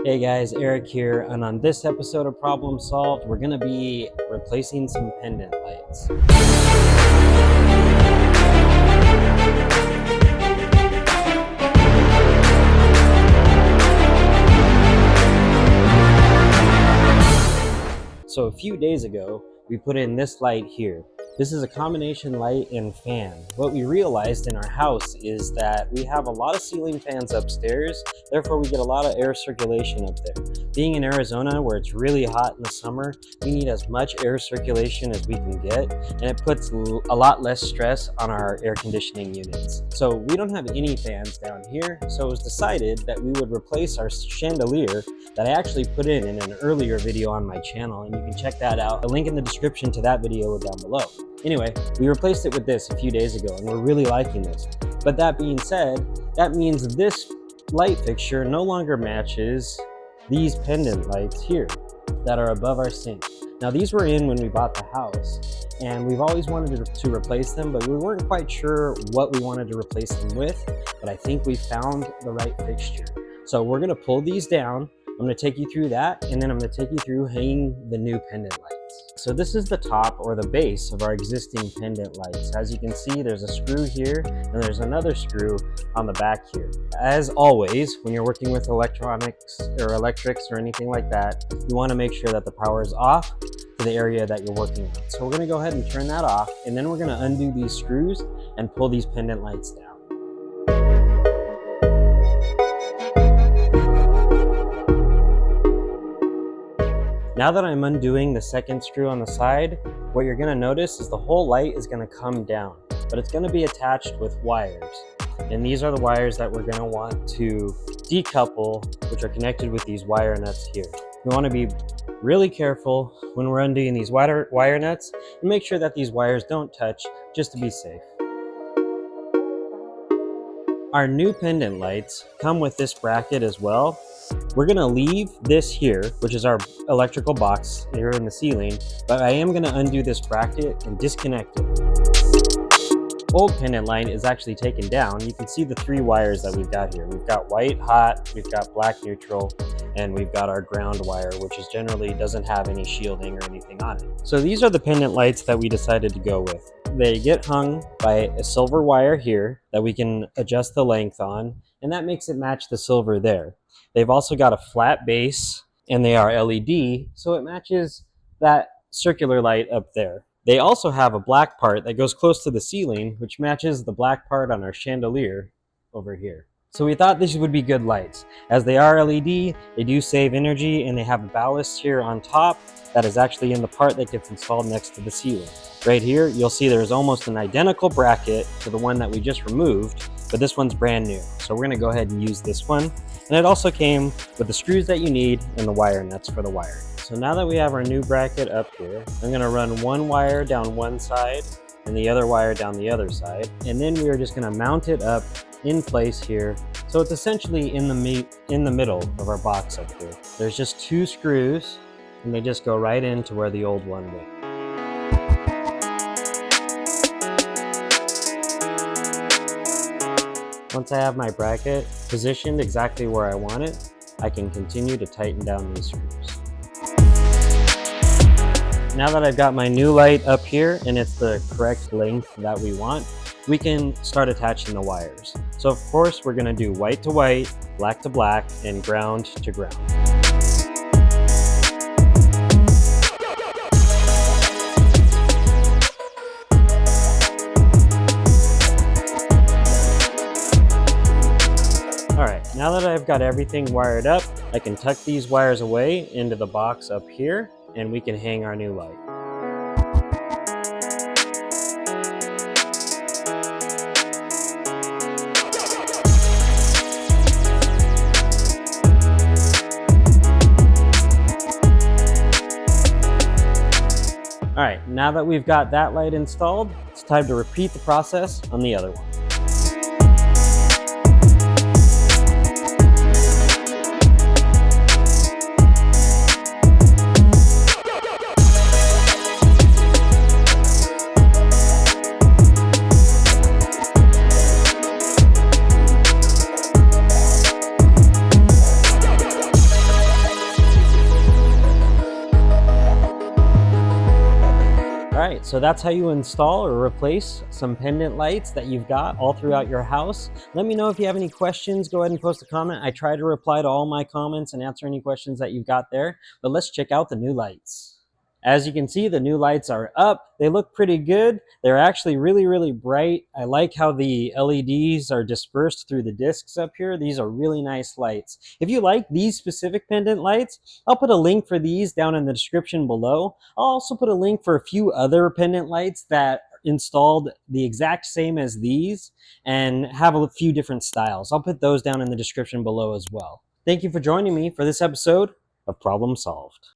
Hey guys, Eric here, and on this episode of Problem Solved, we're going to be replacing some pendant lights. So a few days ago, we put in this light here. This is a combination light and fan. What we realized in our house is that we have a lot of ceiling fans upstairs, therefore we get a lot of air circulation up there. Being in Arizona where it's really hot in the summer, we need as much air circulation as we can get, and it puts a lot less stress on our air conditioning units. So we don't have any fans down here, so it was decided that we would replace our chandelier that I actually put in an earlier video on my channel, and you can check that out. A link in the description to that video down below. Anyway, we replaced it with this a few days ago, and we're really liking this. But that being said, that means this light fixture no longer matches these pendant lights here that are above our sink. Now these were in when we bought the house, and we've always wanted to replace them, but we weren't quite sure what we wanted to replace them with, but I think we found the right fixture. So we're gonna pull these down. I'm going to take you through that, and then I'm going to take you through hanging the new pendant lights. So this is the top or the base of our existing pendant lights. As you can see, there's a screw here and there's another screw on the back here. As always, when you're working with electronics or electrics or anything like that, you want to make sure that the power is off to the area that you're working on. So we're going to go ahead and turn that off, and then we're going to undo these screws and pull these pendant lights down. Now that I'm undoing the second screw on the side, what you're gonna notice is the whole light is gonna come down, but it's gonna be attached with wires. And these are the wires that we're gonna want to decouple, which are connected with these wire nuts here. We wanna be really careful when we're undoing these wire nuts and make sure that these wires don't touch, just to be safe. Our new pendant lights come with this bracket as well. We're gonna leave this here, which is our electrical box here in the ceiling, but I am gonna undo this bracket and disconnect it. Old pendant light is actually taken down. You can see the three wires that we've got here. We've got white hot, we've got black neutral, and we've got our ground wire, which is generally doesn't have any shielding or anything on it. So these are the pendant lights that we decided to go with. They get hung by a silver wire here that we can adjust the length on, and that makes it match the silver there. They've also got a flat base, and they are LED, so it matches that circular light up there. They also have a black part that goes close to the ceiling, which matches the black part on our chandelier over here. So we thought these would be good lights. As they are LED, they do save energy, and they have a ballast here on top that is actually in the part that gets installed next to the ceiling. Right here, you'll see there's almost an identical bracket to the one that we just removed, but this one's brand new. So we're gonna go ahead and use this one. And it also came with the screws that you need and the wire nuts for the wiring. So now that we have our new bracket up here, I'm gonna run one wire down one side and the other wire down the other side. And then we are just gonna mount it up in place here. So it's essentially in the middle of our box up here. There's just two screws, and they just go right into where the old one went. Once I have my bracket positioned exactly where I want it, I can continue to tighten down these screws. Now that I've got my new light up here and it's the correct length that we want, we can start attaching the wires. So of course we're gonna do white to white, black to black, and ground to ground. Alright, now that I've got everything wired up, I can tuck these wires away into the box up here, and we can hang our new light. Alright, now that we've got that light installed, it's time to repeat the process on the other one. right, so that's how you install or replace some pendant lights that you've got all throughout your house. Let me know if you have any questions. Go ahead and post a comment. I try to reply to all my comments and answer any questions that you've got there. But let's check out the new lights. As you can see, the new lights are up. They look pretty good. They're actually really, really bright. I like how the LEDs are dispersed through the discs up here. These are really nice lights. If you like these specific pendant lights, I'll put a link for these down in the description below. I'll also put a link for a few other pendant lights that installed the exact same as these and have a few different styles. I'll put those down in the description below as well. Thank you for joining me for this episode of Problem Solved.